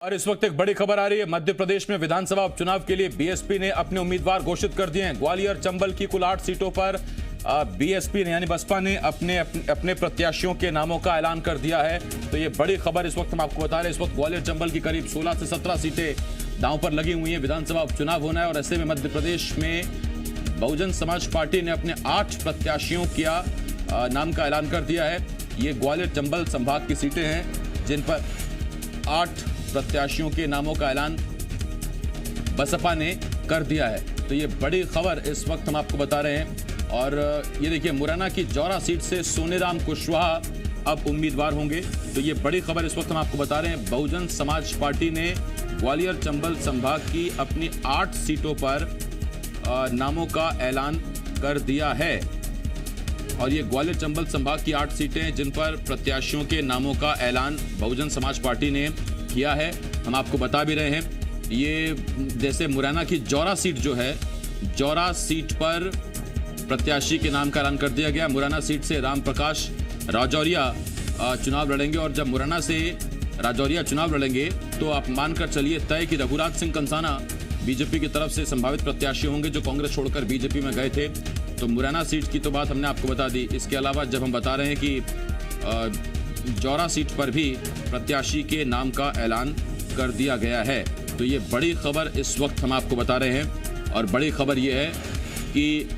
और इस वक्त एक बड़ी खबर आ रही है। मध्य प्रदेश में विधानसभा उपचुनाव के लिए बीएसपी ने अपने उम्मीदवार घोषित कर दिए हैं। ग्वालियर चंबल की कुल 8 सीटों पर बीएसपी ने यानी बसपा ने अपने प्रत्याशियों के नामों का ऐलान कर दिया है। तो ये बड़ी खबर इस वक्त हम आपको बता रहे हैं। इस वक्त ग्वालियर चंबल की करीब 16 से 17 सीटें दांव पर लगी हुई हैं। विधानसभा उपचुनाव होना है और ऐसे में मध्य प्रदेश में बहुजन समाज पार्टी ने अपने 8 प्रत्याशियों का नाम का ऐलान कर दिया है। ये ग्वालियर चंबल संभाग की सीटें हैं जिन पर 8 प्रत्याशियों के नामों का ऐलान बसपा ने कर दिया है। तो ये बड़ी खबर इस वक्त हम आपको बता रहे हैं। और ये देखिए, मुरैना की जौरा सीट से सोनेराम कुशवाहा अब उम्मीदवार होंगे। तो ये बड़ी खबर इस वक्त हम आपको बता रहे हैं। बहुजन समाज पार्टी ने ग्वालियर चंबल संभाग की अपनी 8 सीटों पर नामों का ऐलान कर दिया है। और ये ग्वालियर चंबल संभाग की 8 सीटें जिन पर प्रत्याशियों के नामों का ऐलान बहुजन समाज पार्टी ने किया है। हम आपको बता भी रहे हैं, ये जैसे मुरैना की जौरा सीट जो है, जौरा सीट पर प्रत्याशी के नाम का ऐलान कर दिया गया। मुरैना सीट से राम प्रकाश राजौरिया चुनाव लड़ेंगे और जब मुरैना से राजौरिया चुनाव लड़ेंगे तो आप मानकर चलिए तय कि रघुराज सिंह कंसाना बीजेपी की तरफ से संभावित प्रत्याशी होंगे जो कांग्रेस छोड़कर बीजेपी में गए थे। तो मुरैना सीट की तो बात हमने आपको बता दी। इसके अलावा जब हम बता रहे हैं कि जौरा सीट पर भी प्रत्याशी के नाम का ऐलान कर दिया गया है। तो ये बड़ी खबर इस वक्त हम आपको बता रहे हैं। और बड़ी खबर ये है कि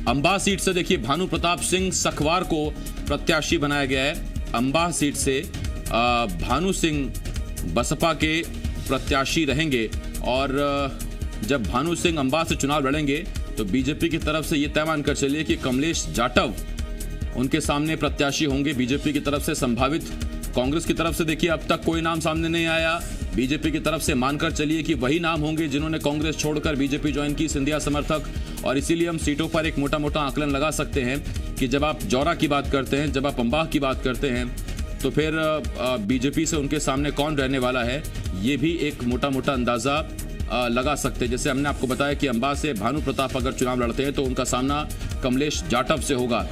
अंबाह सीट से देखिए भानु प्रताप सिंह सखवार को प्रत्याशी बनाया गया है। अंबाह सीट से भानु सिंह बसपा के प्रत्याशी रहेंगे और जब भानु सिंह अंबाह से चुनाव लड़ेंगे तो बीजेपी की तरफ से ये तय मानकर चलिए कि कमलेश जाटव उनके सामने प्रत्याशी होंगे बीजेपी की तरफ से संभावित। कांग्रेस की तरफ से देखिए अब तक कोई नाम सामने नहीं आया। बीजेपी की तरफ से मानकर चलिए कि वही नाम होंगे जिन्होंने कांग्रेस छोड़कर बीजेपी ज्वाइन की, सिंधिया समर्थक। और इसीलिए हम सीटों पर एक मोटा मोटा आकलन लगा सकते हैं कि जब आप जौरा की बात करते हैं, जब आप अंबाह की बात करते हैं, तो फिर बीजेपी से उनके सामने कौन रहने वाला है ये भी एक मोटा मोटा अंदाजा लगा सकते हैं। जैसे हमने आपको बताया कि अंबाह से भानु प्रताप अगर चुनाव लड़ते हैं तो उनका सामना कमलेश जाटव से होगा।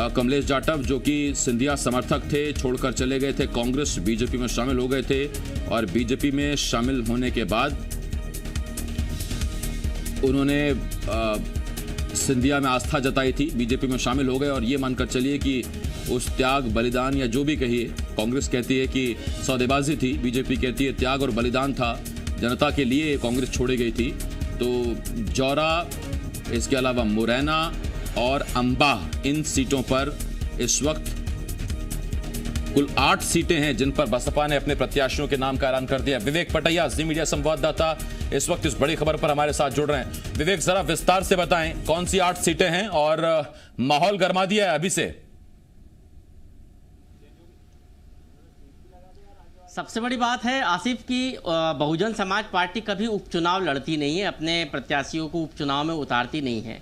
कमलेश जाटव जो कि सिंधिया समर्थक थे, छोड़कर चले गए थे कांग्रेस, बीजेपी में शामिल हो गए थे और बीजेपी में शामिल होने के बाद उन्होंने सिंधिया में आस्था जताई थी, बीजेपी में शामिल हो गए। और ये मानकर चलिए कि उस त्याग बलिदान या जो भी कहिए, कांग्रेस कहती है कि सौदेबाजी थी, बीजेपी कहती है त्याग और बलिदान था, जनता के लिए कांग्रेस छोड़ी गई थी। तो जौरा, इसके अलावा मुरैना और अंबाह, इन सीटों पर इस वक्त कुल 8 सीटें हैं जिन पर बसपा ने अपने प्रत्याशियों के नाम का ऐलान कर दिया। विवेक पटैया, जी मीडिया संवाददाता, इस वक्त इस बड़ी खबर पर हमारे साथ जुड़ रहे हैं। विवेक, जरा विस्तार से बताएं कौन सी 8 सीटें हैं और माहौल गर्मा दिया है अभी से। सबसे बड़ी बात है आसिफ की बहुजन समाज पार्टी कभी उपचुनाव लड़ती नहीं है, अपने प्रत्याशियों को उपचुनाव में उतारती नहीं है।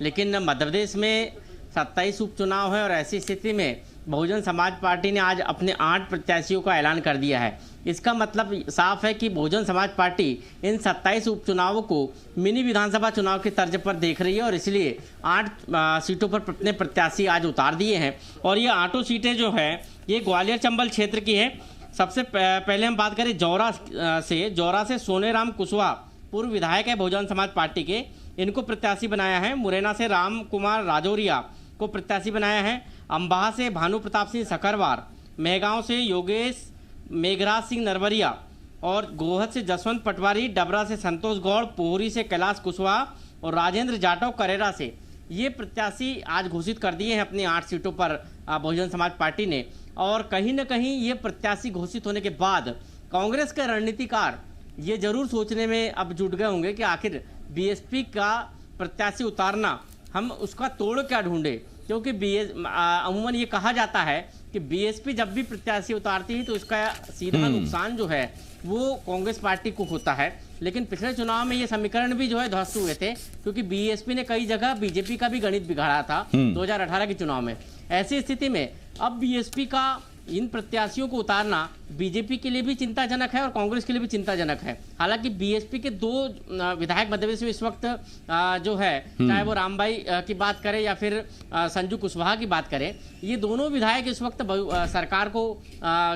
लेकिन मध्य प्रदेश में 27 उपचुनाव है और ऐसी स्थिति में बहुजन समाज पार्टी ने आज अपने 8 प्रत्याशियों का ऐलान कर दिया है। इसका मतलब साफ है कि बहुजन समाज पार्टी इन 27 उपचुनावों को मिनी विधानसभा चुनाव के तर्ज पर देख रही है और इसलिए 8 सीटों पर अपने प्रत्याशी आज उतार दिए हैं। और ये 8 सीटें जो है ये ग्वालियर चंबल क्षेत्र की है। सबसे पहले हम बात करें जौरा से सोनेराम कुशवाहा पूर्व विधायक है बहुजन समाज पार्टी के, इनको प्रत्याशी बनाया है। मुरैना से राम कुमार राजौरिया को प्रत्याशी बनाया है। अंबाह से भानु प्रताप सिंह सकरवार, मेहगांव से योगेश मेघराज सिंह नरवरिया और गोहद से जसवंत पटवारी, डबरा से संतोष गौड़, पोहरी से कैलाश कुशवाहा और राजेंद्र जाटव करेरा से ये प्रत्याशी आज घोषित कर दिए हैं अपनी 8 सीटों पर बहुजन समाज पार्टी ने। और कहीं न कहीं ये प्रत्याशी घोषित होने के बाद कांग्रेस के रणनीतिकार ये जरूर सोचने में अब जुट गए होंगे कि आखिर बीएसपी का प्रत्याशी उतारना, हम उसका तोड़ क्या ढूंढे। क्योंकि अमूमन ये कहा जाता है कि बीएसपी जब भी प्रत्याशी उतारती है तो उसका सीधा नुकसान जो है वो कांग्रेस पार्टी को होता है। लेकिन पिछले चुनाव में ये समीकरण भी जो है ध्वस्त हुए थे क्योंकि बीएसपी ने कई जगह बीजेपी का भी गणित बिगाड़ा था 2018 के चुनाव में। ऐसी स्थिति में अब बीएसपी का इन प्रत्याशियों को उतारना बीजेपी के लिए भी चिंताजनक है और कांग्रेस के लिए भी चिंताजनक है। हालांकि बीएसपी के 2 विधायक मध्य प्रदेश में इस वक्त जो है, चाहे वो रामबाई की बात करें या फिर संजू कुशवाहा की बात करें, ये दोनों विधायक इस वक्त सरकार को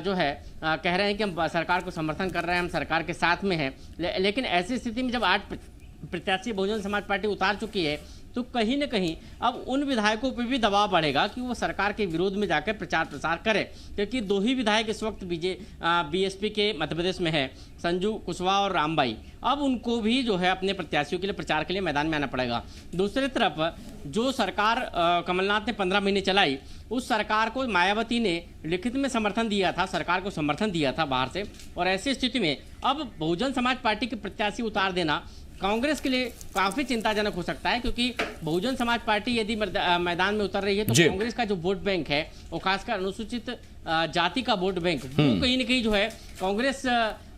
जो है कह रहे हैं कि हम सरकार को समर्थन कर रहे हैं, हम सरकार के साथ में हैं। लेकिन ऐसी स्थिति में जब 8 प्रत्याशी बहुजन समाज पार्टी उतार चुकी है, तो कहीं न कहीं अब उन विधायकों पर भी दबाव बढ़ेगा कि वो सरकार के विरोध में जाकर प्रचार प्रसार करें, क्योंकि 2 ही विधायक इस वक्त बीएसपी के मध्य प्रदेश में है, संजू कुशवाहा और रामबाई। अब उनको भी जो है अपने प्रत्याशियों के लिए प्रचार के लिए मैदान में आना पड़ेगा। दूसरी तरफ जो सरकार कमलनाथ ने 15 महीने चलाई, उस सरकार को मायावती ने लिखित में समर्थन दिया था, सरकार को समर्थन दिया था बाहर से, और ऐसी स्थिति में अब बहुजन समाज पार्टी के प्रत्याशी उतार देना कांग्रेस के लिए काफी चिंताजनक हो सकता है, क्योंकि बहुजन समाज पार्टी यदि मैदान में उतर रही है तो कांग्रेस का जो वोट बैंक है, वो खासकर अनुसूचित जाति का वोट बैंक, वो कहीं न कहीं जो है कांग्रेस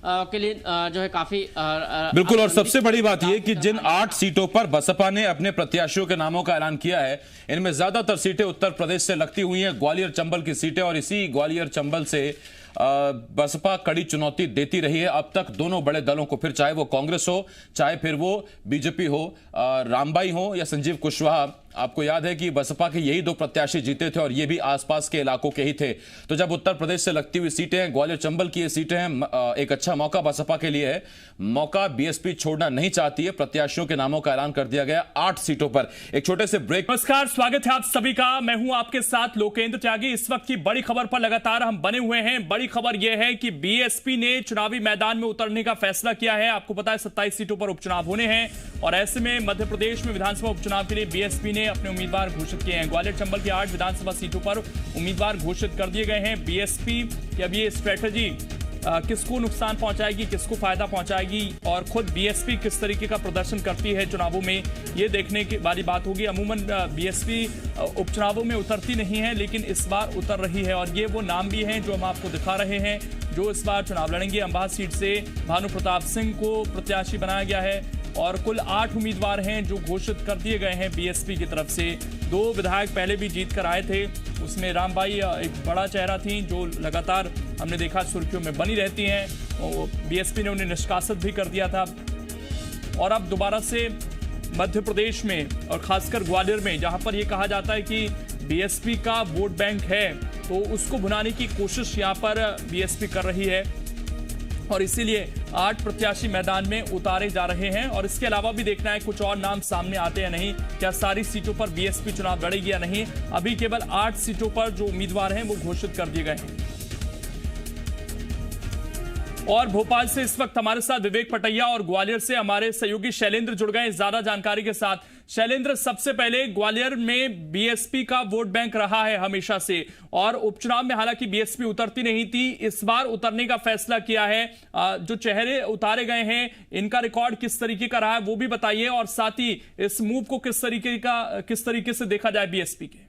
के लिए जो है काफी बिल्कुल। और सबसे बड़ी बात यह कि जिन 8 सीटों पर बसपा ने अपने प्रत्याशियों के नामों का ऐलान किया है, इनमें ज्यादातर सीटें उत्तर प्रदेश से लगती हुई हैं, ग्वालियर चंबल की सीटें, और इसी ग्वालियर चंबल से बसपा कड़ी चुनौती देती रही है अब तक दोनों बड़े दलों को, फिर चाहे वो कांग्रेस हो, चाहे फिर वो बीजेपी हो, रामबाई हो या संजीव कुशवाहा। आपको याद है कि बसपा के यही 2 प्रत्याशी जीते थे और ये भी आसपास के इलाकों के ही थे। तो जब उत्तर प्रदेश से लगती हुई सीटें हैं, ग्वालियर चंबल की ये सीटें हैं, एक अच्छा मौका बसपा के लिए है। मौका बीएसपी छोड़ना नहीं चाहती है, प्रत्याशियों के नामों का ऐलान कर दिया गया 8 सीटों पर। एक छोटे से ब्रेक। नमस्कार, स्वागत है आप सभी का। मैं हूं आपके साथ लोकेंद्र त्यागी। इस वक्त की बड़ी खबर पर लगातार हम बने हुए हैं। बड़ी खबर यह है कि बीएसपी ने चुनावी मैदान में उतरने का फैसला किया है। आपको पता है 27 सीटों पर उपचुनाव होने हैं और ऐसे में मध्य प्रदेश में विधानसभा उपचुनाव के लिए बीएसपी ने अपने उम्मीदवार घोषित किए हैं। ग्वालियर चंबल की 8 विधानसभा सीटों पर उम्मीदवार घोषित कर दिए गए हैं। बीएसपी की अब ये स्ट्रेटजी किसको नुकसान पहुंचाएगी, किसको फायदा पहुंचाएगी और खुद बीएसपी किस तरीके का प्रदर्शन करती है चुनावों में, ये देखने की वाली बात होगी। अमूमन बीएसपी उपचुनावों में उतरती नहीं है, लेकिन इस बार उतर रही है और ये वो नाम भी हैं जो हम आपको दिखा रहे हैं जो इस बार चुनाव लड़ेंगे। अंबाह सीट से भानु प्रताप सिंह को प्रत्याशी बनाया गया है और कुल 8 उम्मीदवार हैं जो घोषित कर दिए गए हैं बीएसपी की तरफ से। 2 विधायक पहले भी जीत कर आए थे, उसमें रामबाई एक बड़ा चेहरा थी जो लगातार हमने देखा सुर्खियों में बनी रहती हैं। बीएसपी ने उन्हें निष्कासित भी कर दिया था और अब दोबारा से मध्य प्रदेश में और खासकर ग्वालियर में, जहां पर यह कहा जाता है कि बीएसपी का वोट बैंक है, तो उसको भुनाने की कोशिश यहां पर बीएसपी कर रही है और इसीलिए 8 प्रत्याशी मैदान में उतारे जा रहे हैं। और इसके अलावा भी देखना है कुछ और नाम सामने आते हैं नहीं, क्या सारी सीटों पर बीएसपी चुनाव लड़ेगी या नहीं। अभी केवल 8 सीटों पर जो उम्मीदवार हैं वो घोषित कर दिए गए हैं। और भोपाल से इस वक्त हमारे साथ विवेक पटैया और ग्वालियर से हमारे सहयोगी शैलेंद्र जुड़ गए ज्यादा जानकारी के साथ। शैलेंद्र, सबसे पहले ग्वालियर में बीएसपी का वोट बैंक रहा है हमेशा से और उपचुनाव में हालांकि बीएसपी उतरती नहीं थी, इस बार उतरने का फैसला किया है। जो चेहरे उतारे गए हैं इनका रिकॉर्ड किस तरीके का रहा है वो भी बताइए और साथ ही इस मूव को किस तरीके से देखा जाए बीएसपी के।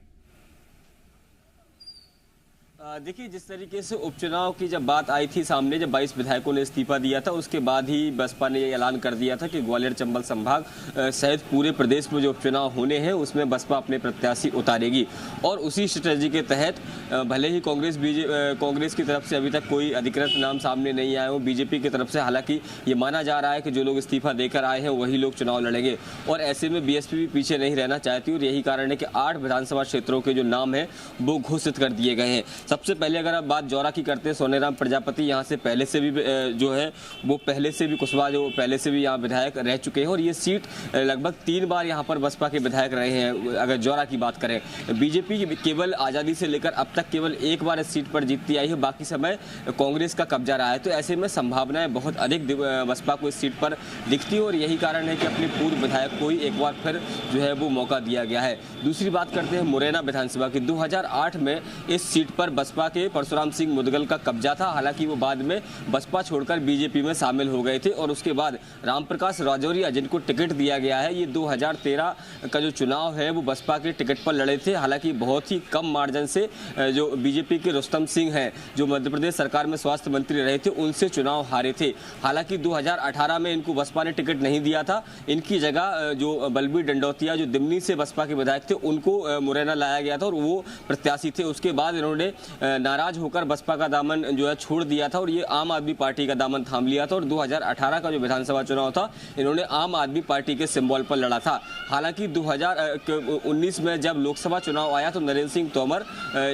देखिए, जिस तरीके से उपचुनाव की जब बात आई थी सामने, जब 22 विधायकों ने इस्तीफा दिया था, उसके बाद ही बसपा ने ये ऐलान कर दिया था कि ग्वालियर चंबल संभाग सहित पूरे प्रदेश में जो उपचुनाव होने हैं उसमें बसपा अपने प्रत्याशी उतारेगी। और उसी स्ट्रेटजी के तहत भले ही कांग्रेस की तरफ से अभी तक कोई अधिकृत नाम सामने नहीं आया हो, बीजेपी की तरफ से हालांकि ये माना जा रहा है कि जो लोग इस्तीफा देकर आए हैं वही लोग चुनाव लड़ेंगे और ऐसे में बीएसपी भी पीछे नहीं रहना चाहती और यही कारण है कि 8 विधानसभा क्षेत्रों के जो नाम हैं वो घोषित कर दिए गए हैं। सबसे पहले अगर आप बात जौरा की करते हैं, सोनेराम प्रजापति यहाँ से पहले से भी जो है वो पहले से भी कुशवाहा जो पहले से भी यहाँ विधायक रह चुके हैं और ये सीट लगभग 3 बार यहाँ पर बसपा के विधायक रहे हैं। अगर जौरा की बात करें, बीजेपी केवल आज़ादी से लेकर अब तक केवल 1 बार इस सीट पर जीतती आई है, बाकी समय कांग्रेस का कब्जा रहा है। तो ऐसे में संभावनाएं बहुत अधिक बसपा को इस सीट पर दिखती है और यही कारण है कि अपने पूर्व विधायक को ही एक बार फिर जो है वो मौका दिया गया है। दूसरी बात करते हैं मुरैना विधानसभा की। 2008 में इस सीट पर बसपा के परशुराम सिंह मुदगल का कब्जा था, हालांकि वो बाद में बसपा छोड़कर बीजेपी में शामिल हो गए थे और उसके बाद रामप्रकाश राजौरिया जिनको टिकट दिया गया है, ये 2013 का जो चुनाव है वो बसपा के टिकट पर लड़े थे। हालांकि बहुत ही कम मार्जिन से जो बीजेपी के रुस्तम सिंह हैं जो मध्य प्रदेश सरकार में स्वास्थ्य मंत्री रहे थे, उनसे चुनाव हारे थे। हालांकि 2018 में इनको बसपा ने टिकट नहीं दिया था, इनकी जगह जो बलबीर डंडौतिया जो दिमनी से बसपा के विधायक थे उनको मुरैना लाया गया था और वो प्रत्याशी थे। उसके बाद इन्होंने नाराज होकर बसपा का दामन जो है छोड़ दिया था और ये आम आदमी पार्टी का दामन थाम लिया था और 2018 का जो विधानसभा चुनाव था इन्होंने आम आदमी पार्टी के सिंबल पर लड़ा था। हालांकि 2019 में जब लोकसभा चुनाव आया तो नरेंद्र सिंह तोमर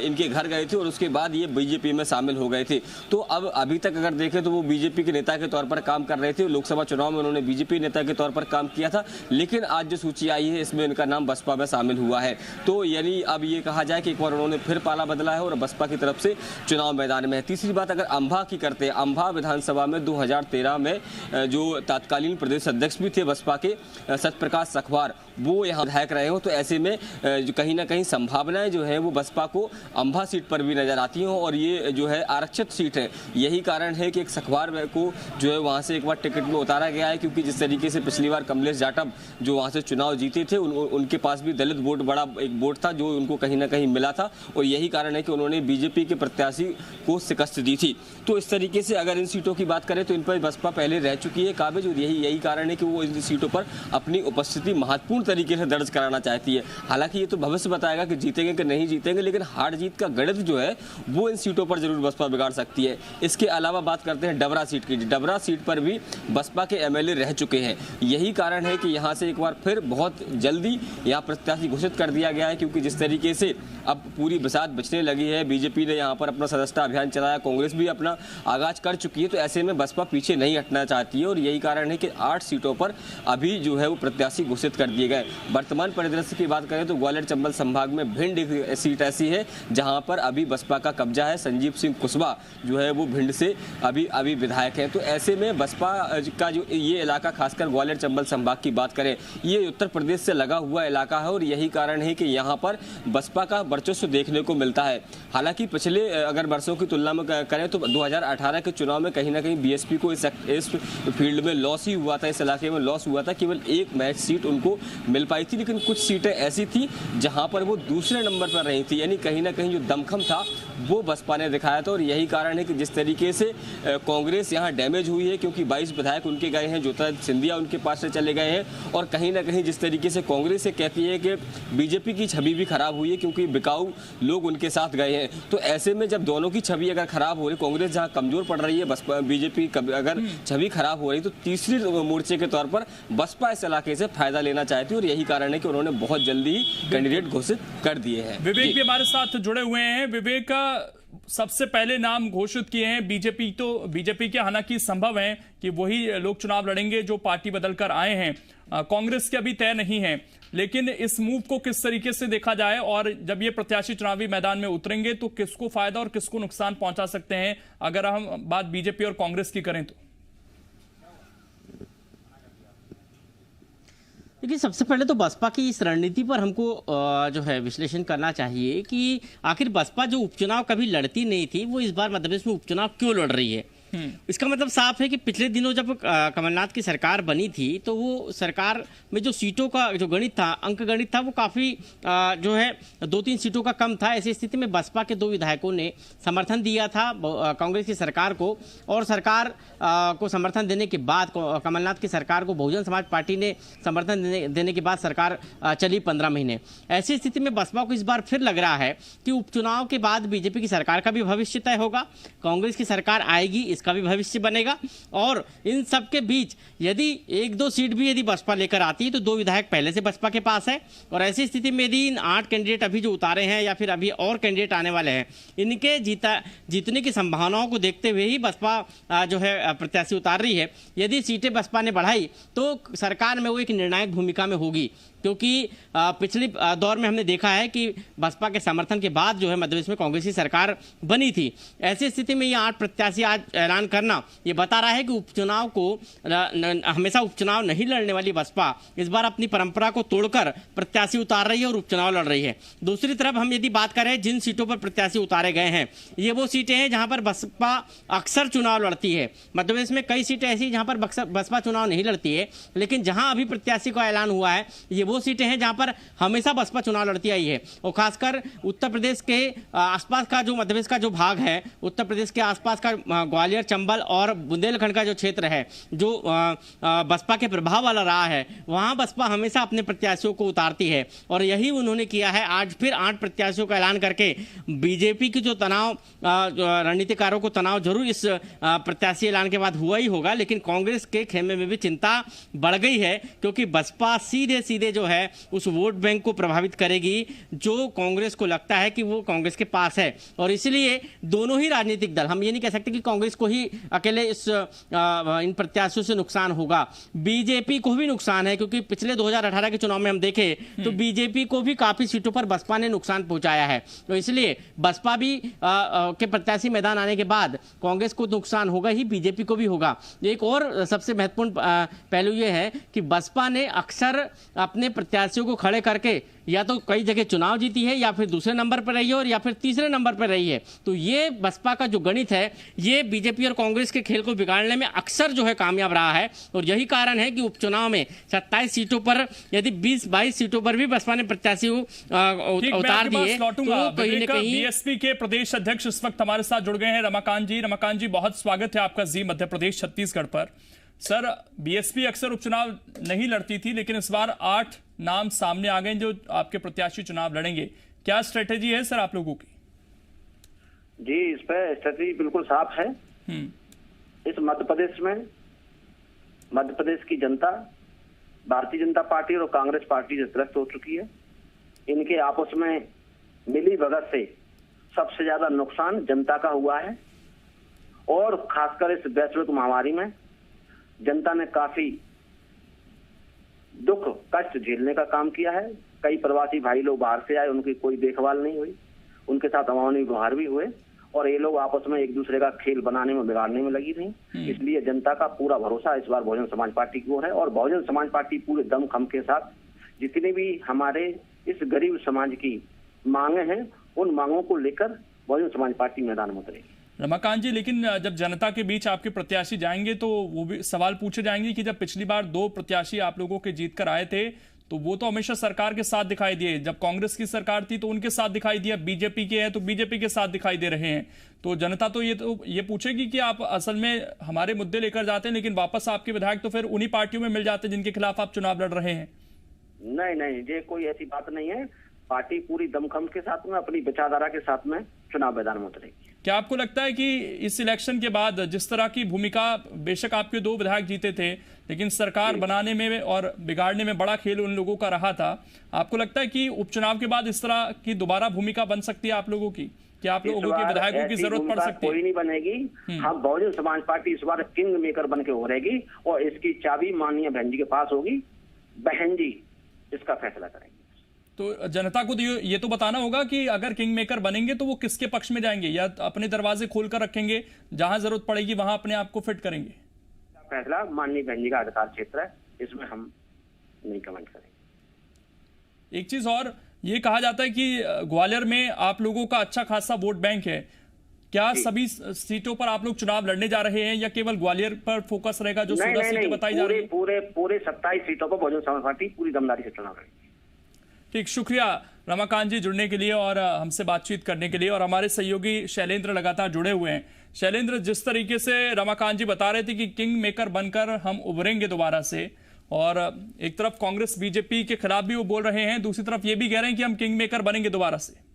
इनके घर गए थे और उसके बाद ये बीजेपी में शामिल हो गए थे। तो अब अभी तक अगर देखें तो वो बीजेपी के नेता के तौर पर काम कर रहे थे। लोकसभा चुनाव में उन्होंने बीजेपी नेता के तौर पर काम किया था, लेकिन आज जो सूची आई है इसमें इनका नाम बसपा में शामिल हुआ है। तो यानी अब ये कहा जाए कि एक बार उन्होंने फिर पाला बदला है और बसपा की तरफ से चुनाव मैदान में है। तीसरी बात अगर अम्बा की करते हैं, अम्बा विधानसभा में 2013 में जो तत्कालीन प्रदेश अध्यक्ष भी थे बसपा के सत्यप्रकाश सखवार, वो यहाँ विधायक रहे हो, तो ऐसे में कहीं ना कहीं संभावनाएं जो है वो बसपा को अम्बा सीट पर भी नजर आती हैं और ये जो है आरक्षित सीट है। यही कारण है कि एक सखवार को जो है वहाँ से एक बार टिकट में उतारा गया है, क्योंकि जिस तरीके से पिछली बार कमलेश जाटव जो वहाँ से चुनाव जीते थे उनके पास भी दलित वोट बड़ा एक वोट था जो उनको कहीं ना कहीं मिला था और यही कारण है कि उन्होंने बीजेपी के प्रत्याशी को शिकस्त दी थी। तो इस तरीके से अगर इन सीटों की बात करें तो इन पर बसपा पहले रह चुकी है काबिज और यही कारण है कि वो इन सीटों पर अपनी उपस्थिति महत्वपूर्ण तरीके से दर्ज कराना चाहती है। हालांकि ये तो भविष्य बताएगा कि जीतेंगे कि नहीं जीतेंगे, लेकिन हार जीत का गणित जो है वो इन सीटों पर जरूर बसपा बिगाड़ सकती है। इसके अलावा बात करते हैं डबरा सीट की। डबरा सीट पर भी बसपा के एमएलए रह चुके हैं। यही कारण है कि यहाँ से एक बार फिर बहुत जल्दी यहाँ प्रत्याशी घोषित कर दिया गया है, क्योंकि जिस तरीके से अब पूरी बसात बचने लगी है, बीजेपी ने यहाँ पर अपना सदस्यता अभियान चलाया, कांग्रेस भी अपना आगाज कर चुकी है, तो ऐसे में बसपा पीछे नहीं हटना चाहती है और यही कारण है कि 8 सीटों पर अभी जो है वो प्रत्याशी घोषित कर दिए गए। वर्तमान परिदृश्य की बात करें तो ग्वालियर चंबल संभाग में भिंड एक सीट ऐसी है जहां पर अभी बसपा का कब्जा है। संजीव सिंह कुशवाहा जो है वो भिंड से अभी विधायक हैं। तो ऐसे में बसपा का जो ये इलाका, खासकर ग्वालियर चंबल संभाग की बात करें, ये उत्तर प्रदेश से लगा हुआ इलाका है और यही कारण है कि यहाँ पर बसपा का वर्चस्व देखने को मिलता है। हालांकि पिछले अगर वर्षों की तुलना में करें तो 2018 के चुनाव में कहीं ना कहीं बीएसपी को इस फील्ड में लॉस ही हुआ था, इस इलाके में लॉस हुआ था। केवल एक मैच सीट उनको मिल पाई थी, लेकिन कुछ सीटें ऐसी थी जहां पर वो दूसरे नंबर पर रही थी, यानी कहीं ना कहीं जो दमखम था वो बसपा ने दिखाया था। और यही कारण है कि जिस तरीके से कांग्रेस यहाँ डैमेज हुई है, क्योंकि 22 विधायक उनके गए हैं, ज्योतिरादित्य सिंधिया उनके पास से चले गए हैं और कहीं ना कहीं जिस तरीके से कांग्रेस से कहती है कि बीजेपी की छवि भी खराब हुई है क्योंकि बिकाऊ लोग उनके साथ गए हैं। तो ऐसे में जब दोनों की छवि अगर खराब हो रही, कांग्रेस जहाँ कमजोर पड़ रही है, बसपा बीजेपी अगर छवि खराब हो रही, तो तीसरी मोर्चे के तौर पर बसपा इस इलाके से फायदा लेना चाहती है और यही कारण है कि उन्होंने बहुत जल्दी ही कैंडिडेट घोषित कर दिए हैं। विवेक भी हमारे साथ जुड़े हुए हैं। विवेक, सबसे पहले नाम घोषित किए हैं बीजेपी के, हालांकि संभव है कि वही लोग चुनाव लड़ेंगे जो पार्टी बदलकर आए हैं। कांग्रेस के अभी तय नहीं है, लेकिन इस मूव को किस तरीके से देखा जाए और जब ये प्रत्याशी चुनावी मैदान में उतरेंगे तो किसको फायदा और किसको नुकसान पहुंचा सकते हैं, अगर हम बात बीजेपी और कांग्रेस की करें तो? देखिए, सबसे पहले तो बसपा की इस रणनीति पर हमको जो है विश्लेषण करना चाहिए कि आखिर बसपा जो उपचुनाव कभी लड़ती नहीं थी, वो इस बार मध्य प्रदेश में उपचुनाव क्यों लड़ रही है। इसका मतलब साफ है कि पिछले दिनों जब कमलनाथ की सरकार बनी थी तो वो सरकार में जो सीटों का जो गणित था, अंक गणित था, वो काफ़ी जो है 2-3 सीटों का कम था। ऐसी स्थिति में बसपा के 2 विधायकों ने समर्थन दिया था कांग्रेस की सरकार को और सरकार को समर्थन देने के बाद, कमलनाथ की सरकार को बहुजन समाज पार्टी ने समर्थन देने के बाद सरकार चली 15 महीने। ऐसी स्थिति में बसपा को इस बार फिर लग रहा है कि उपचुनाव के बाद बीजेपी की सरकार का भी भविष्य तय होगा, कांग्रेस की सरकार आएगी, इसका भी भविष्य बनेगा और इन सब के बीच यदि 1-2 सीट भी यदि बसपा लेकर आती है तो 2 विधायक पहले से बसपा के पास है और ऐसी स्थिति में यदि इन 8 कैंडिडेट अभी जो उतारे हैं या फिर अभी और कैंडिडेट आने वाले हैं, इनके जीतने की संभावनाओं को देखते हुए ही बसपा जो है प्रत्याशी उतार रही है। यदि सीटें बसपा ने बढ़ाई तो सरकार में वो एक निर्णायक भूमिका में होगी, क्योंकि पिछले दौर में हमने देखा है कि बसपा के समर्थन के बाद जो है मध्य प्रदेश में कांग्रेस की सरकार बनी थी। ऐसी स्थिति में ये 8 प्रत्याशी आज ऐलान करना ये बता रहा है कि उपचुनाव को हमेशा उपचुनाव नहीं लड़ने वाली बसपा इस बार अपनी परंपरा को तोड़कर प्रत्याशी उतार रही है और उपचुनाव लड़ रही है। दूसरी तरफ हम यदि बात करें जिन सीटों पर प्रत्याशी उतारे गए हैं, ये वो सीटें हैं जहां पर बसपा अक्सर चुनाव लड़ती है। मध्य प्रदेश में कई सीटें ऐसी जहां पर बसपा चुनाव नहीं लड़ती है, लेकिन जहां अभी प्रत्याशी का ऐलान हुआ है ये वो दो सीटें हैं जहां पर हमेशा बसपा चुनाव लड़ती आई है, और खासकर उत्तर प्रदेश के आसपास का जो मध्य प्रदेश का जो भाग है, उत्तर प्रदेश के आसपास का ग्वालियर, चंबल और बुंदेलखंड का जो क्षेत्र है जो बसपा के प्रभाव वाला रहा है, वहां बसपा हमेशा अपने प्रत्याशियों को उतारती है, और यही उन्होंने किया है। आज फिर 8 प्रत्याशियों का ऐलान करके बीजेपी की जो तनाव, रणनीतिकारों को तनाव जरूर इस प्रत्याशी ऐलान के बाद हुआ ही होगा, लेकिन कांग्रेस के खेमे में भी चिंता बढ़ गई है, क्योंकि बसपा सीधे सीधे जो है उस वोट बैंक को प्रभावित करेगी जो कांग्रेस को लगता है कि वो कांग्रेस के पास है। और इसलिए दोनों ही राजनीतिक दल, हम ये नहीं कह सकते कि कांग्रेस को ही अकेले इन प्रत्याशियों से नुकसान होगा, बीजेपी को भी नुकसान है, क्योंकि पिछले 2018 के चुनाव में हम देखें तो बीजेपी को भी काफी सीटों पर बसपा ने नुकसान पहुंचाया है। तो इसलिए बसपा भी के प्रत्याशी मैदान आने के बाद कांग्रेस को नुकसान होगा ही, बीजेपी को भी होगा। एक और सबसे महत्वपूर्ण पहलू यह है कि बसपा ने अक्सर अपने प्रत्याशियों को खड़े करके या तो कई जगह चुनाव जीती है, या फिर दूसरे नंबर पर रही है, और या फिर तीसरे नंबर पर रही है। तो ये बसपा का जो गणित है, ये बीजेपी और कांग्रेस के खेल को बिगाड़ने में अक्सर जो है कामयाब रहा है, और यही कारण है कि उपचुनाव में 27 सीटों पर यदि 20-22 सीटों पर भी बसपा ने प्रत्याशी उतार दिए, तो कहीं न कहीं बीएसपी के प्रदेश अध्यक्ष इस वक्त हमारे साथ जुड़ गए हैं, रमाकांत जी। रमाकांत जी, बहुत स्वागत है आपका जी मध्य प्रदेश छत्तीसगढ़ पर। सर, बीएसपी अक्सर उपचुनाव नहीं लड़ती थी, लेकिन इस बार 8 नाम सामने आ गए जो आपके प्रत्याशी चुनाव लड़ेंगे। क्या स्ट्रेटेजी है सर आप लोगों की? जी, इस पर स्ट्रेटेजी बिल्कुल साफ है। इस मध्य प्रदेश में मध्य प्रदेश की जनता भारतीय जनता पार्टी और कांग्रेस पार्टी से त्रस्त हो चुकी है। इनके आपस में मिली भगत से सबसे ज्यादा नुकसान जनता का हुआ है, और खासकर इस वैश्विक महामारी में जनता ने काफी दुख कष्ट झेलने का काम किया है। कई प्रवासी भाई लोग बाहर से आए, उनकी कोई देखभाल नहीं हुई, उनके साथ अमानवीय व्यवहार भी हुए, और ये लोग आपस में एक दूसरे का खेल बनाने में बिगाड़ने में लगी थी। इसलिए जनता का पूरा भरोसा इस बार बहुजन समाज पार्टी की ओर है, और बहुजन समाज पार्टी पूरे दमखम के साथ जितनी भी हमारे इस गरीब समाज की मांगे हैं, उन मांगों को लेकर बहुजन समाज पार्टी मैदान में उतरेगी। रमाकांत जी, लेकिन जब जनता के बीच आपके प्रत्याशी जाएंगे तो वो भी सवाल पूछे जाएंगे कि जब पिछली बार 2 प्रत्याशी आप लोगों के जीत कर आए थे तो वो तो हमेशा सरकार के साथ दिखाई दिए, जब कांग्रेस की सरकार थी तो उनके साथ दिखाई दिया, बीजेपी के है तो बीजेपी के साथ दिखाई दे रहे हैं। तो जनता तो ये पूछेगी कि आप असल में हमारे मुद्दे लेकर जाते हैं, लेकिन वापस आपके विधायक तो फिर उन्हीं पार्टियों में मिल जाते हैं जिनके खिलाफ आप चुनाव लड़ रहे हैं। नहीं, ये कोई ऐसी बात नहीं है। पार्टी पूरी दमखम के साथ में, अपनी विचारधारा के साथ में चुनाव मैदान में उतरेगी। क्या आपको लगता है कि इस इलेक्शन के बाद जिस तरह की भूमिका, बेशक आपके 2 विधायक जीते थे, लेकिन सरकार बनाने में और बिगाड़ने में बड़ा खेल उन लोगों का रहा था, आपको लगता है कि उपचुनाव के बाद इस तरह की दोबारा भूमिका बन सकती है आप लोगों की? क्या आप लोगों के विधायकों की जरूरत पड़ सकती है? कोई नहीं बनेगी। हम बहुजन समाज पार्टी इस बार किंग मेकर बन के उभरेगी, और इसकी चाबी माननीय बहन जी के पास होगी। बहन जी इसका फैसला करेंगे। तो जनता को ये तो बताना होगा कि अगर किंग मेकर बनेंगे तो वो किसके पक्ष में जाएंगे, या अपने दरवाजे खोलकर रखेंगे, जहां जरूरत पड़ेगी वहां अपने आप को फिट करेंगे? फैसला माननीय बहन जी का अधिकार क्षेत्र है, इसमें हम नहीं कमेंट करेंगे। एक चीज और, ये कहा जाता है कि ग्वालियर में आप लोगों का अच्छा खासा वोट बैंक है। क्या सभी सीटों पर आप लोग चुनाव लड़ने जा रहे हैं, या केवल ग्वालियर पर फोकस रहेगा जो 16 सीटें बताई जा रही है? पूरे 27 सीटों पर बहुजन समाज पार्टी पूरी दमदारी से चुनाव लड़ेगी। ठीक, शुक्रिया रमाकांत जी जुड़ने के लिए और हमसे बातचीत करने के लिए। और हमारे सहयोगी शैलेंद्र लगातार जुड़े हुए हैं। शैलेंद्र, जिस तरीके से रमाकांत जी बता रहे थे कि किंग मेकर बनकर हम उभरेंगे दोबारा से, और एक तरफ कांग्रेस बीजेपी के खिलाफ भी वो बोल रहे हैं, दूसरी तरफ ये भी कह रहे हैं कि हम किंग मेकर बनेंगे दोबारा से।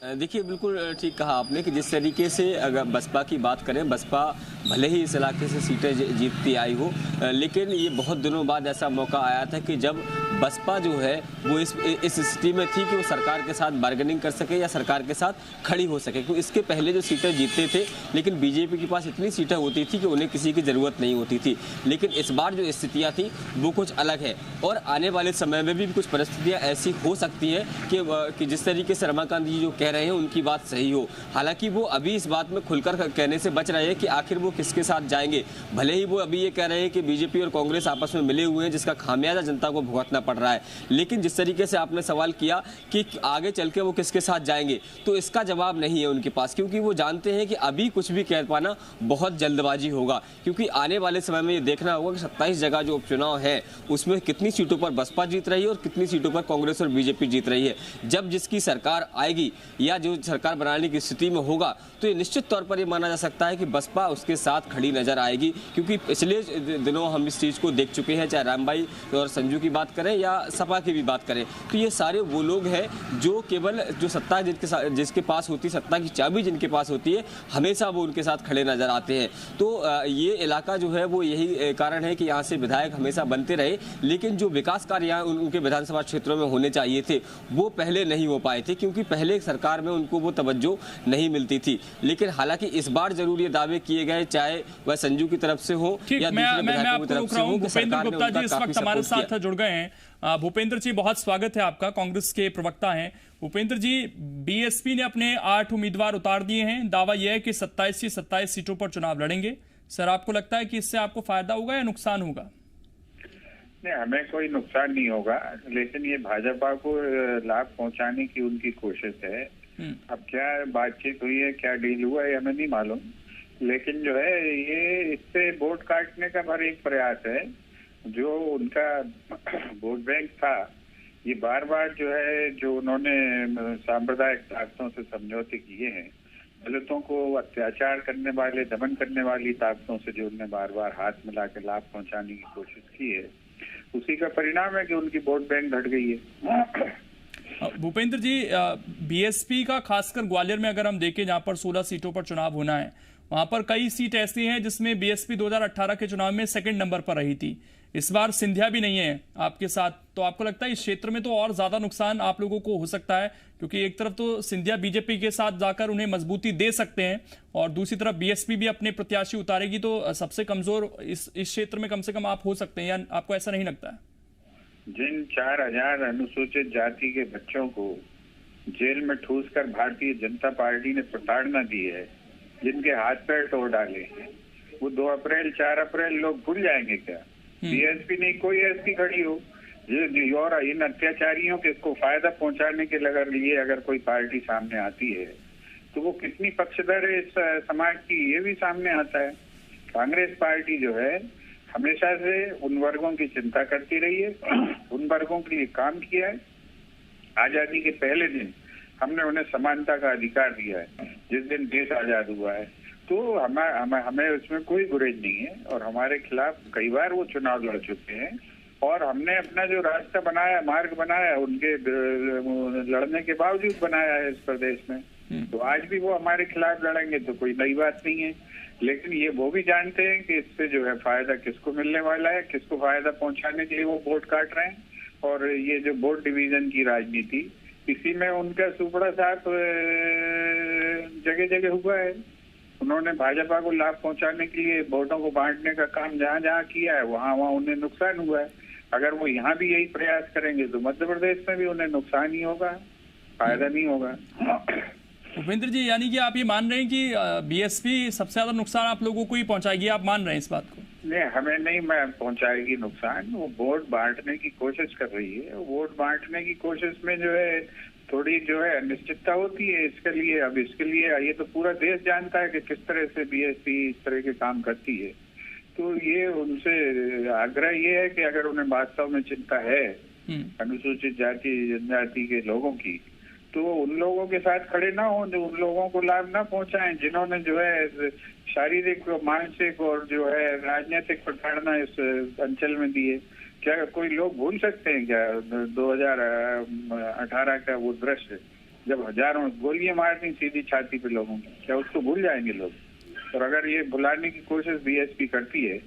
देखिए, बिल्कुल ठीक कहा आपने कि जिस तरीके से अगर बसपा की बात करें, बसपा भले ही इस इलाके से सीटें जीतती आई हो, लेकिन ये बहुत दिनों बाद ऐसा मौका आया था कि जब बसपा जो है वो इस स्थिति में थी कि वो सरकार के साथ बार्गेनिंग कर सके या सरकार के साथ खड़ी हो सके। क्योंकि इसके पहले जो सीटें जीतते थे, लेकिन बीजेपी के पास इतनी सीटें होती थी कि उन्हें किसी की ज़रूरत नहीं होती थी। लेकिन इस बार जो स्थितियाँ थी वो कुछ अलग है, और आने वाले समय में भी कुछ परिस्थितियाँ ऐसी हो सकती हैं कि जिस तरीके से रमाकांत जी जो कह रहे हैं उनकी बात सही हो। हालांकि वो अभी इस बात में खुलकर कहने से बच रहे हैं कि आखिर वो किसके साथ जाएंगे। भले ही वो अभी ये कह रहे हैं कि बीजेपी और कांग्रेस आपस में मिले हुए हैं, जिसका खामियाजा जनता को भुगतना पड़ रहा है। लेकिन जिस तरीके से आपने सवाल किया कि आगे चल के वो किसके साथ जाएंगे, तो इसका जवाब नहीं है उनके पास, क्योंकि वो जानते हैं कि अभी कुछ भी कह पाना बहुत जल्दबाजी होगा। क्योंकि आने वाले समय में ये देखना होगा कि 27 जगह जो उपचुनाव है उसमें कितनी सीटों पर बसपा जीत रही है और कितनी सीटों पर कांग्रेस और बीजेपी जीत रही है। जब जिसकी सरकार आएगी या जो सरकार बनाने की स्थिति में होगा, तो ये निश्चित तौर पर ये माना जा सकता है कि बसपा उसके साथ खड़ी नजर आएगी। क्योंकि पिछले दिनों हम इस चीज़ को देख चुके हैं, चाहे रामबाई और संजू की बात करें या सपा की भी बात करें, तो ये सारे वो लोग हैं जो केवल जो सत्ता जिसके पास होती, सत्ता की चाबी जिनके पास होती है, हमेशा वो उनके साथ खड़े नजर आते हैं। तो ये इलाका जो है वो यही कारण है कि यहाँ से विधायक हमेशा बनते रहे, लेकिन जो विकास कार्य यहाँ उनके विधानसभा क्षेत्रों में होने चाहिए थे वो पहले नहीं हो पाए थे, क्योंकि पहले सरकार में उनको वो तवज्जो नहीं मिलती थी। लेकिन हालांकि इस बार जरूर ये दावे किए गए, चाहे वह संजू की तरफ से हो या दूसरे विधायकों की तरफ से हो, भूपेंद्र गुप्ता जी इस वक्त हमारे साथ जुड़ गए हैं। भूपेंद्र जी, बहुत स्वागत है आपका, कांग्रेस के प्रवक्ता हैं। भूपेंद्र जी, बीएसपी ने अपने 8 उम्मीदवार उतार दिए हैं, दावा यह है कि 27 की 27 सीटों पर चुनाव लड़ेंगे। सर, आपको लगता है कि इससे आपको फायदा होगा या नुकसान होगा? नहीं, हमें कोई नुकसान नहीं होगा, लेकिन ये भाजपा को लाभ पहुंचाने की उनकी कोशिश है। अब क्या बातचीत हुई है, क्या डील हुआ है, हमें नहीं मालूम, लेकिन जो है ये इससे वोट काटने का भर एक प्रयास है। जो उनका वोट बैंक था, ये बार बार जो है जो उन्होंने सांप्रदायिक ताकतों से समझौते किए हैं, दलितों को अत्याचार करने वाले, दमन करने वाली ताकतों से जो उन्होंने बार बार हाथ मिला के लाभ पहुंचाने की कोशिश की है, उसी का परिणाम है कि उनकी वोट बैंक घट गई है। भूपेंद्र जी, बीएसपी का खासकर ग्वालियर में अगर हम देखें, जहां पर 16 सीटों पर चुनाव होना है, वहां पर कई सीट ऐसी हैं जिसमें बीएसपी 2018 के चुनाव में सेकंड नंबर पर रही थी। इस बार सिंधिया भी नहीं है आपके साथ, तो आपको लगता है इस क्षेत्र में तो और ज्यादा नुकसान आप लोगों को हो सकता है, क्योंकि एक तरफ तो सिंधिया बीजेपी के साथ जाकर उन्हें मजबूती दे सकते हैं और दूसरी तरफ बीएसपी भी अपने प्रत्याशी उतारेगी, तो सबसे कमजोर इस क्षेत्र में कम से कम आप हो सकते हैं, या आपको ऐसा नहीं लगता है? जिन 4000 अनुसूचित जाति के बच्चों को जेल में ठूस कर भारतीय जनता पार्टी ने प्रताड़ना दी है, जिनके हाथ पैर तोड़ डाले हैं, वो 2 अप्रैल 4 अप्रैल लोग भूल जाएंगे क्या? बीएसपी नहीं कोई ऐसी खड़ी हो और इन अत्याचारियों को फायदा पहुंचाने के लिए अगर कोई पार्टी सामने आती है तो वो कितनी पक्षधर है इस समाज की, ये भी सामने आता है। कांग्रेस पार्टी जो है हमेशा से उन वर्गों की चिंता करती रही है, उन वर्गों के लिए काम किया है। आजादी के पहले दिन हमने उन्हें समानता का अधिकार दिया है, जिस दिन देश आजाद हुआ है, तो हमें उसमें कोई गुरेज नहीं है और हमारे खिलाफ कई बार वो चुनाव लड़ चुके हैं और हमने अपना जो रास्ता बनाया, मार्ग बनाया, उनके लड़ने के बावजूद बनाया है इस प्रदेश में, तो आज भी वो हमारे खिलाफ लड़ेंगे तो कोई नई बात नहीं है। लेकिन ये वो भी जानते हैं कि इससे जो है फायदा किसको मिलने वाला है, किसको फायदा पहुंचाने के लिए वो वोट काट रहे हैं। और ये जो वोट डिवीजन की राजनीति, इसी में उनका सुपड़ा साथ जगह जगह हुआ है। उन्होंने भाजपा को लाभ पहुंचाने के लिए वोटों को बांटने का काम जहां जहां किया है, वहां वहां उन्हें नुकसान हुआ है। अगर वो यहाँ भी यही प्रयास करेंगे तो मध्य प्रदेश में भी उन्हें नुकसान ही होगा, फायदा नहीं होगा। भूपेंद्र जी, यानी कि आप ये मान रहे हैं कि बीएसपी सबसे ज्यादा नुकसान आप लोगों को ही पहुंचाएगी, आप मान रहे हैं इस बात को? नहीं, हमें नहीं पहुंचाएगी नुकसान। वो वोट बांटने की कोशिश कर रही है। वोट बांटने की कोशिश में जो है थोड़ी जो है अनिश्चितता होती है। इसके लिए ये तो पूरा देश जानता है कि किस तरह से बीएसपी इस तरह के काम करती है। तो ये उनसे आग्रह ये है कि अगर उन्हें वास्तव में चिंता है अनुसूचित जाति जनजाति के लोगों की, तो उन लोगों के साथ खड़े ना हो, जो उन लोगों को लाभ ना पहुंचाएं, जिन्होंने जो है शारीरिक, मानसिक और जो है राजनीतिक प्रताड़ना इस अंचल में दी है। क्या कोई लोग भूल सकते हैं क्या 2018 का वो दृश्य, जब हजारों गोलियां मारती सीधी छाती पे लोगों की? क्या उसको भूल जाएंगे लोग? और अगर ये भुलाने की कोशिश बीएसपी करती है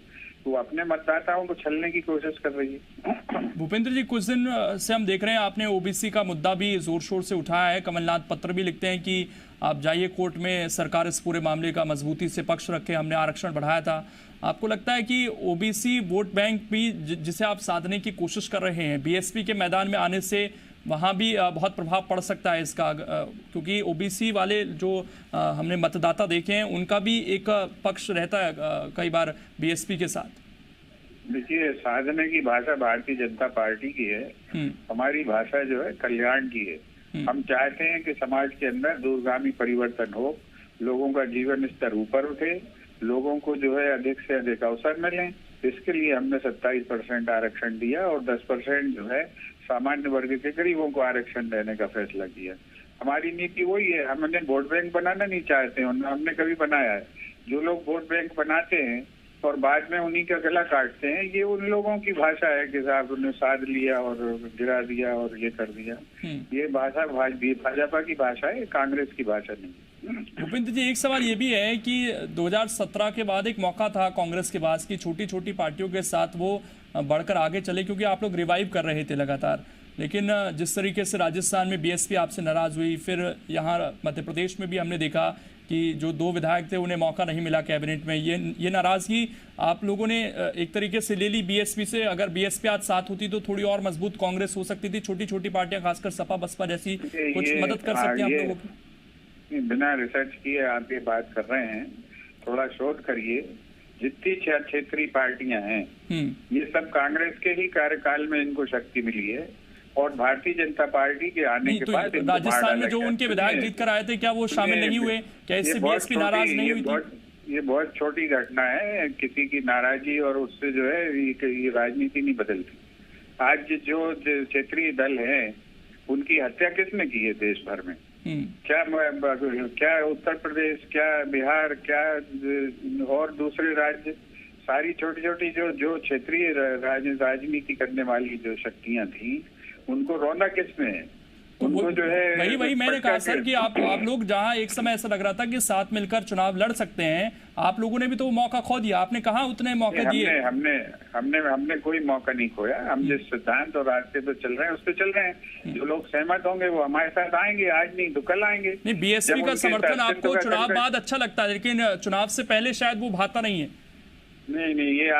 तो अपने मतदाताओं को छलने की कोशिश कर रही है। भूपेंद्र जी, कुछ दिन से हम देख रहे हैं आपने ओबीसी का मुद्दा भी जोर शोर से उठाया है। कमलनाथ पत्र भी लिखते हैं कि आप जाइए कोर्ट में, सरकार इस पूरे मामले का मजबूती से पक्ष रखे, हमने आरक्षण बढ़ाया था। आपको लगता है कि ओबीसी वोट बैंक भी जिसे आप साधने की कोशिश कर रहे हैं, बीएसपी के मैदान में आने से वहाँ भी बहुत प्रभाव पड़ सकता है इसका, क्योंकि ओबीसी वाले जो हमने मतदाता देखे हैं उनका भी एक पक्ष रहता है कई बार बीएसपी के साथ? देखिए, साधने की भाषा भारतीय जनता पार्टी की है। हमारी भाषा जो है कल्याण की है। हम चाहते हैं कि समाज के अंदर दूरगामी परिवर्तन हो, लोगों का जीवन स्तर ऊपर उठे, लोगों को जो है अधिक से अधिक अवसर मिले। इसके लिए हमने 27% आरक्षण दिया और 10% जो है सामान्य वर्ग के गरीबों को आरक्षण देने का फैसला किया। हमारी नीति वही है। हमने वोट बैंक बनाना नहीं चाहते हैं, हमने कभी बनाया है। जो लोग वोट बैंक बनाते हैं और बाद में उन्हीं का गला काटते हैं, ये उन लोगों की भाषा है कि साहब उन्हें साध लिया और गिरा दिया और ये कर दिया। ये भाषा भाजपा की भाषा है, कांग्रेस की भाषा नहीं। भूपेंद्र जी, एक सवाल ये भी है कि 2017 के बाद एक मौका था कांग्रेस के पास कि छोटी छोटी पार्टियों के साथ वो बढ़कर आगे चले, क्योंकि आप लोग रिवाइव कर रहे थे लगातार। लेकिन जिस तरीके से राजस्थान में बीएसपी आपसे नाराज हुई, फिर यहाँ मध्य प्रदेश में भी हमने देखा कि जो 2 विधायक थे उन्हें मौका नहीं मिला कैबिनेट में, ये नाराजगी आप लोगों ने एक तरीके से ले ली बीएसपी से। अगर बीएसपी आज साथ होती तो थोड़ी और मजबूत कांग्रेस हो सकती थी। छोटी छोटी पार्टियां खासकर सपा बसपा जैसी कुछ मदद कर सकती हैं आप लोगों की। बिना रिसर्च किए आप ये बात कर रहे हैं, थोड़ा शोध करिए। जितनी क्षेत्रीय पार्टियां हैं ये सब कांग्रेस के ही कार्यकाल में इनको शक्ति मिली है और भारतीय जनता पार्टी के आने के बाद राजस्थान में जो उनके विधायक जीत कर आए थे, क्या वो शामिल नहीं हुए? क्या इससे बीएसपी नाराज नहीं हुई थी? ये बहुत छोटी घटना है। किसी की नाराजगी और उससे जो है ये राजनीति नहीं बदलती। आज जो क्षेत्रीय दल है उनकी हत्या किसने की है देश भर में? क्या उत्तर प्रदेश, क्या बिहार, क्या और दूसरे राज्य, सारी छोटी छोटी जो क्षेत्रीय राजनीति करने वाली जो शक्तियां थी उनको रौंदा किसने है? उनको जो है वही मैंने कहा सर कि आप लोग जहां एक समय ऐसा लग रहा था कि साथ मिलकर चुनाव लड़ सकते हैं, आप लोगों ने भी तो वो मौका खो दिया। आपने कहा उतने मौके दिए। हमने कोई मौका नहीं खोया। हम जिस सिद्धांत और रास्ते पे चल रहे हैं उस पे चल रहे हैं। जो लोग सहमत होंगे वो हमारे साथ आएंगे, आज नहीं तो कल आएंगे। नहीं, बीएसपी का समर्थन आपको चुनाव बाद अच्छा लगता है, लेकिन चुनाव से पहले शायद वो भाता नहीं है। नहीं, ये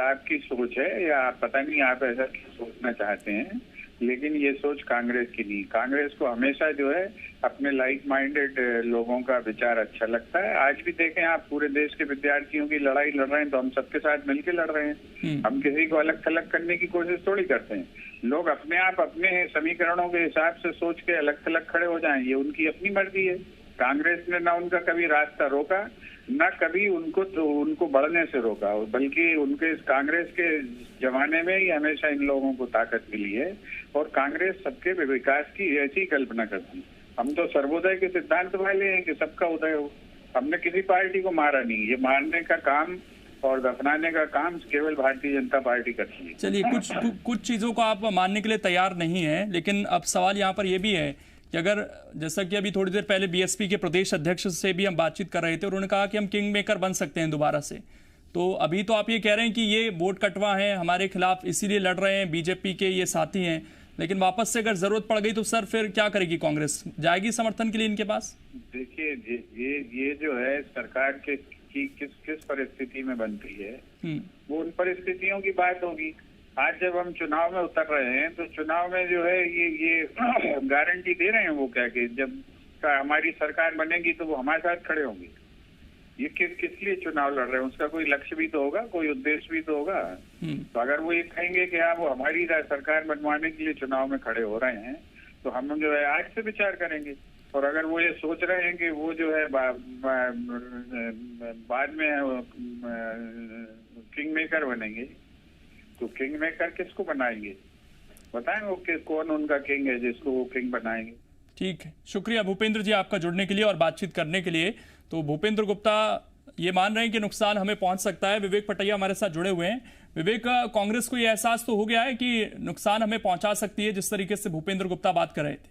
आपकी सोच है, या पता नहीं आप ऐसा सोचना चाहते हैं, लेकिन ये सोच कांग्रेस की नहीं। कांग्रेस को हमेशा जो है अपने लाइक माइंडेड लोगों का विचार अच्छा लगता है। आज भी देखें आप, पूरे देश के विद्यार्थियों की लड़ाई लड़ रहे हैं तो हम सबके साथ मिलकर लड़ रहे हैं। हम किसी को अलग थलग करने की कोशिश थोड़ी करते हैं। लोग अपने आप अपने समीकरणों के हिसाब से सोच के अलग थलग खड़े हो जाएं, ये उनकी अपनी मर्जी है। कांग्रेस ने ना उनका कभी रास्ता रोका, न कभी उनको बढ़ने से रोका, बल्कि उनके कांग्रेस के जमाने में ही हमेशा इन लोगों को ताकत मिली है और कांग्रेस सबके विकास की ऐसी कल्पना करती है। हम तो सर्वोदय के सिद्धांत वाले हैं कि सबका उदय हो। हमने किसी पार्टी को मारा नहीं। ये मारने का काम और दफनाने का काम केवल भारतीय जनता पार्टी करती है। चलिए, कुछ चीजों को आप मानने के लिए तैयार नहीं है, लेकिन अब सवाल यहाँ पर यह भी है कि अगर, जैसा कि अभी थोड़ी देर पहले बीएसपी के प्रदेश अध्यक्ष से भी हम बातचीत कर रहे थे, उन्होंने कहा कि हम किंग मेकर बन सकते हैं दोबारा से। तो अभी तो आप ये कह रहे हैं कि ये वोट कटवा है हमारे खिलाफ, इसीलिए लड़ रहे हैं, बीजेपी के ये साथी हैं, लेकिन वापस से अगर जरूरत पड़ गई तो सर फिर क्या करेगी कांग्रेस? जाएगी समर्थन के लिए इनके पास? देखिए, ये जो है सरकार के किस परिस्थिति में बनती है, वो उन परिस्थितियों की बात होगी। आज जब हम चुनाव में उतर रहे हैं तो चुनाव में जो है ये गारंटी दे रहे हैं वो क्या कि जब हमारी सरकार बनेगी तो वो हमारे साथ खड़े होंगे। ये किस लिए चुनाव लड़ रहे हैं? उसका कोई लक्ष्य भी तो होगा, कोई उद्देश्य भी तो होगा। तो अगर वो ये कहेंगे कि हाँ वो हमारी बाद बनवाने के लिए चुनाव में खड़े हो रहे हैं तो हम जो है आज से विचार करेंगे। और अगर वो ये सोच रहे हैं कि वो जो है बाद में किंग मेकर बनेंगे, तो किंग मेकर किसको बनाएंगे? बताएं वो कि कौन उनका किंग है जिसको वो किंग बनाएंगे। ठीक है, शुक्रिया भूपेंद्र जी आपका जुड़ने के लिए और बातचीत करने के लिए। तो भूपेंद्र गुप्ता ये मान रहे हैं कि नुकसान हमें पहुंच सकता है। विवेक पटैया हमारे साथ जुड़े हुए हैं। विवेक, कांग्रेस को ये एहसास तो हो गया है कि नुकसान हमें पहुंचा सकती है, जिस तरीके से भूपेंद्र गुप्ता बात कर रहे थे?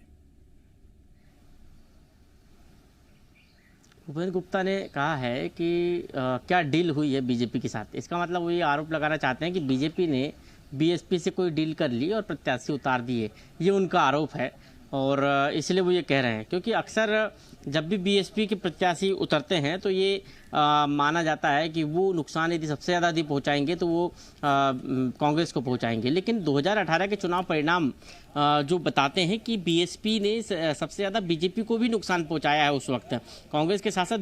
भूपेंद्र गुप्ता ने कहा है कि क्या डील हुई है बीजेपी के साथ। इसका मतलब वो ये आरोप लगाना चाहते हैं कि बीजेपी ने बीएसपी से कोई डील कर ली और प्रत्याशी उतार दिए, ये उनका आरोप है। और इसलिए वो ये कह रहे हैं क्योंकि अक्सर जब भी बीएसपी के प्रत्याशी उतरते हैं तो ये माना जाता है कि वो नुकसान यदि सबसे ज़्यादा यदि पहुंचाएंगे तो वो कांग्रेस को पहुंचाएंगे। लेकिन 2018 के चुनाव परिणाम जो बताते हैं कि बीएसपी ने सबसे ज़्यादा बीजेपी को भी नुकसान पहुंचाया है। उस वक्त कांग्रेस के साथ साथ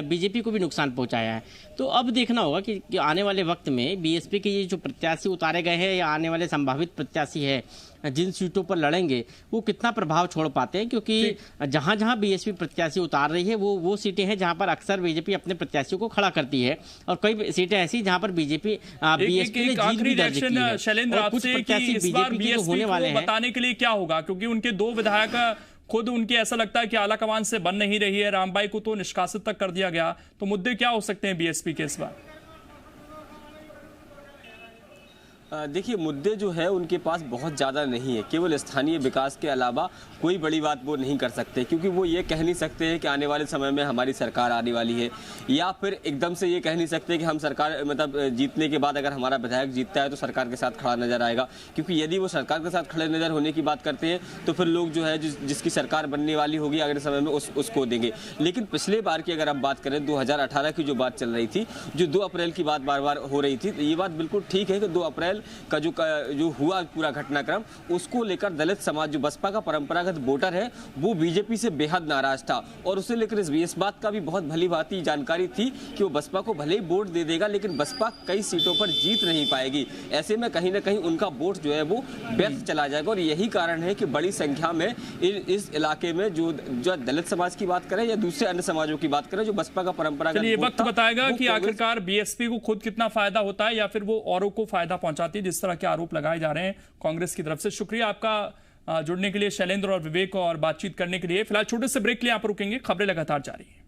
बीजेपी को भी नुकसान पहुंचाया है। तो अब देखना होगा कि आने वाले वक्त में बीएसपी के ये जो प्रत्याशी उतारे गए हैं या आने वाले संभावित प्रत्याशी है जिन सीटों पर लड़ेंगे वो कितना प्रभाव छोड़ पाते हैं, क्योंकि जहां जहां बीएसपी प्रत्याशी उतार रही है वो सीटें हैं जहां पर अक्सर बीजेपी अपने प्रत्याशियों को खड़ा करती है, और कई सीटें ऐसी जहां पर बीएसपी ने जीत भी दर्ज की है। शैलेंद्र, और कुछ प्रत्याशी बीजेपी के होने वाले हैं बताने के लिए क्या होगा, क्योंकि उनके 2 विधायक खुद उनकी ऐसा लगता है कि आला कमान से बन नहीं रही है। रामबाई को तो निष्कासित तक कर दिया गया, तो मुद्दे क्या हो सकते हैं बीएसपी के इस बार? देखिए, मुद्दे जो है उनके पास बहुत ज़्यादा नहीं है। केवल स्थानीय विकास के अलावा कोई बड़ी बात वो नहीं कर सकते, क्योंकि वो ये कह नहीं सकते हैं कि आने वाले समय में हमारी सरकार आने वाली है, या फिर एकदम से ये कह नहीं सकते कि हम सरकार मतलब जीतने के बाद अगर हमारा विधायक जीतता है तो सरकार के साथ खड़ा नजर आएगा। क्योंकि यदि वो सरकार के साथ खड़े नजर होने की बात करते हैं तो फिर लोग जो है जिसकी सरकार बनने वाली होगी अगले समय में उसको देंगे। लेकिन पिछले बार की अगर आप बात करें, 2018 की जो बात चल रही थी, जो 2 अप्रैल की बात बार बार हो रही थी, तो ये बात बिल्कुल ठीक है कि 2 अप्रैल का जो हुआ पूरा घटनाक्रम, उसको लेकर दलित समाज जो बसपा का परंपरागत वोटर है वो बीजेपी से बेहद नाराज था, और उसे लेकर इस बात का भी बहुत भली भांति जानकारी थी कि वो बसपा को भले ही वोट दे देगा लेकिन बसपा कई सीटों पर जीत नहीं पाएगी। ऐसे में कहीं ना कहीं उनका वोट जो है वो व्यर्थ चला जाएगा, और यही कारण है कि बड़ी संख्या में इस इलाके में जो दलित समाज की बात करें या दूसरे अन्य समाजों की बात करें, जो बसपा का परंपरागत ये वक्त बताएगा कि आखिरकार बीएसपी को खुद कितना फायदा होता है या फिर वो औरों को फायदा पहुंचाती है, जिस तरह के आरोप लगाए जा रहे हैं कांग्रेस की तरफ से। शुक्रिया आपका जुड़ने के लिए शैलेंद्र और विवेक, और बातचीत करने के लिए। फिलहाल छोटे से ब्रेक के लिए आप रुकेंगे, खबरें लगातार जारी हैं।